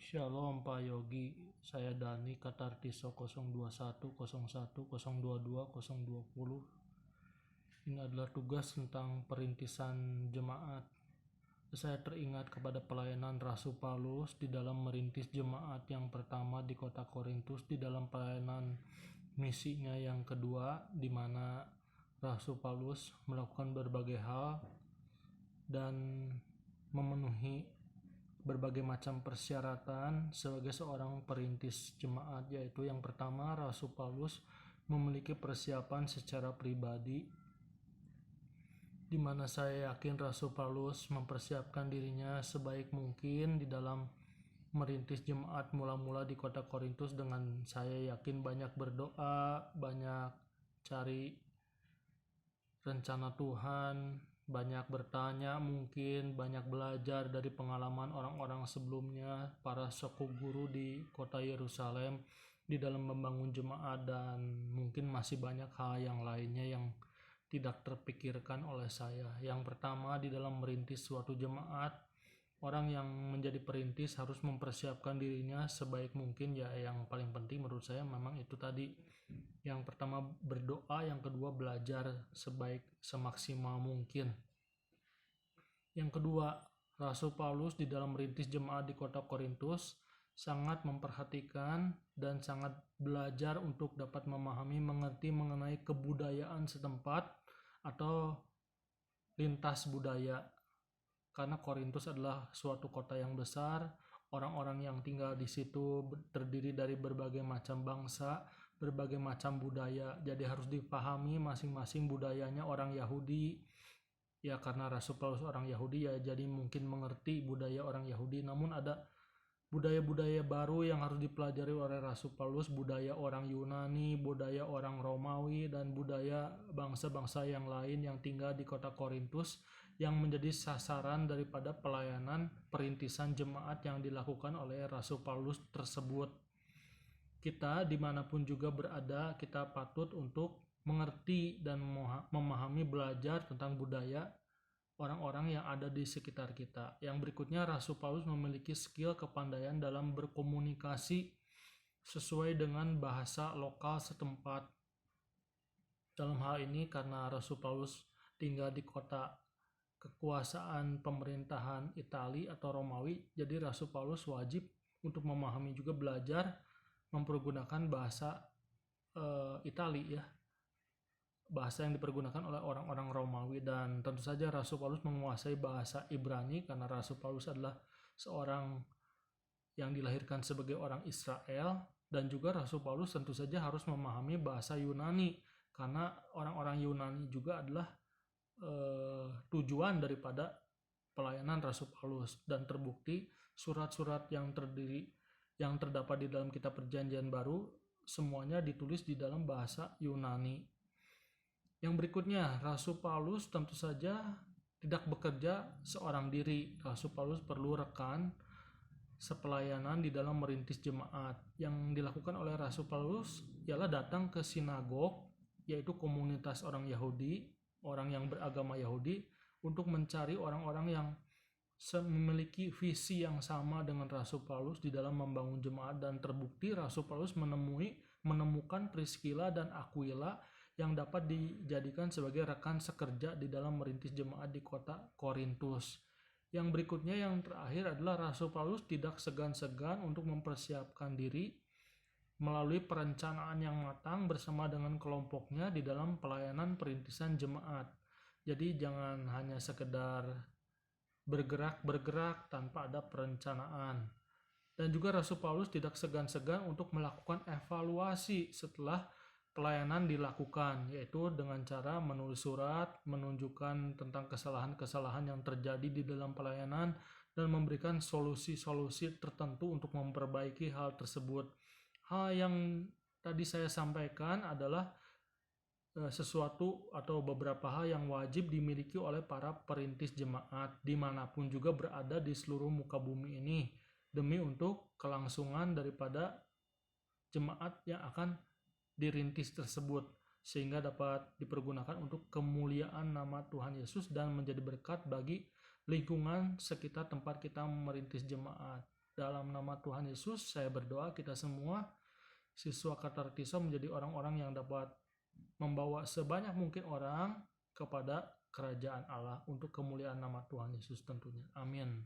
Shalom Pak Yogi, saya Dani Katartiso 02101022020. Ini adalah tugas tentang perintisan jemaat. Saya teringat kepada pelayanan Rasul Paulus di dalam merintis jemaat yang pertama di kota Korintus, di dalam pelayanan misinya yang kedua, di mana Rasul Paulus melakukan berbagai hal dan memenuhi berbagai macam persyaratan sebagai seorang perintis jemaat, yaitu yang pertama, Rasul Paulus memiliki persiapan secara pribadi, di mana saya yakin Rasul Paulus mempersiapkan dirinya sebaik mungkin di dalam merintis jemaat mula-mula di kota Korintus dengan saya yakin banyak berdoa, banyak cari rencana Tuhan, banyak bertanya, mungkin banyak belajar dari pengalaman orang-orang sebelumnya, para suku guru di kota Yerusalem di dalam membangun jemaat, dan mungkin masih banyak hal yang lainnya yang tidak terpikirkan oleh saya. Yang pertama, di dalam merintis suatu jemaat, orang yang menjadi perintis harus mempersiapkan dirinya sebaik mungkin, ya. Yang paling penting menurut saya memang itu tadi. Yang pertama berdoa, yang kedua belajar semaksimal mungkin. Yang kedua, Rasul Paulus di dalam merintis jemaat di kota Korintus sangat memperhatikan dan sangat belajar untuk dapat memahami, mengerti mengenai kebudayaan setempat atau lintas budaya. Karena Korintus adalah suatu kota yang besar, orang-orang yang tinggal di situ terdiri dari berbagai macam bangsa, berbagai macam budaya. Jadi harus dipahami masing-masing budayanya. Orang Yahudi, ya karena Rasul Paulus orang Yahudi, ya jadi mungkin mengerti budaya orang Yahudi. Namun ada budaya-budaya baru yang harus dipelajari oleh Rasul Paulus, budaya orang Yunani, budaya orang Romawi, dan budaya bangsa-bangsa yang lain yang tinggal di kota Korintus, yang menjadi sasaran daripada pelayanan perintisan jemaat yang dilakukan oleh Rasul Paulus tersebut. Kita dimanapun juga berada, kita patut untuk mengerti dan memahami, belajar tentang budaya orang-orang yang ada di sekitar kita. Yang berikutnya, Rasul Paulus memiliki skill kepandaian dalam berkomunikasi sesuai dengan bahasa lokal setempat. Dalam hal ini, karena Rasul Paulus tinggal di kota kekuasaan pemerintahan Italia atau Romawi, jadi Rasul Paulus wajib untuk memahami juga belajar mempergunakan bahasa Italia, ya, bahasa yang dipergunakan oleh orang-orang Romawi. Dan tentu saja Rasul Paulus menguasai bahasa Ibrani karena Rasul Paulus adalah seorang yang dilahirkan sebagai orang Israel, dan juga Rasul Paulus tentu saja harus memahami bahasa Yunani karena orang-orang Yunani juga adalah tujuan daripada pelayanan Rasul Paulus. Dan terbukti surat-surat yang terdapat di dalam kitab Perjanjian Baru semuanya ditulis di dalam bahasa Yunani. Yang berikutnya, Rasul Paulus tentu saja tidak bekerja seorang diri. Rasul Paulus perlu rekan sepelayanan di dalam merintis jemaat. Yang dilakukan oleh Rasul Paulus ialah datang ke sinagog, yaitu komunitas orang Yahudi, orang yang beragama Yahudi, untuk mencari orang-orang yang memiliki visi yang sama dengan Rasul Paulus di dalam membangun jemaat. Dan terbukti Rasul Paulus menemukan Priscilla dan Aquila yang dapat dijadikan sebagai rekan sekerja di dalam merintis jemaat di kota Korintus. Yang berikutnya, yang terakhir adalah Rasul Paulus tidak segan-segan untuk mempersiapkan diri melalui perencanaan yang matang bersama dengan kelompoknya di dalam pelayanan perintisan jemaat. Jadi jangan hanya sekedar bergerak tanpa ada perencanaan. Dan juga Rasul Paulus tidak segan-segan untuk melakukan evaluasi setelah pelayanan dilakukan, yaitu dengan cara menulis surat, menunjukkan tentang kesalahan-kesalahan yang terjadi di dalam pelayanan, dan memberikan solusi-solusi tertentu untuk memperbaiki hal tersebut. Hal yang tadi saya sampaikan adalah sesuatu atau beberapa hal yang wajib dimiliki oleh para perintis jemaat dimanapun juga berada di seluruh muka bumi ini, demi untuk kelangsungan daripada jemaat yang akan dirintis tersebut, sehingga dapat dipergunakan untuk kemuliaan nama Tuhan Yesus dan menjadi berkat bagi lingkungan sekitar tempat kita merintis jemaat. Dalam nama Tuhan Yesus, saya berdoa kita semua siswa Katartisa menjadi orang-orang yang dapat membawa sebanyak mungkin orang kepada kerajaan Allah untuk kemuliaan nama Tuhan Yesus tentunya. Amin.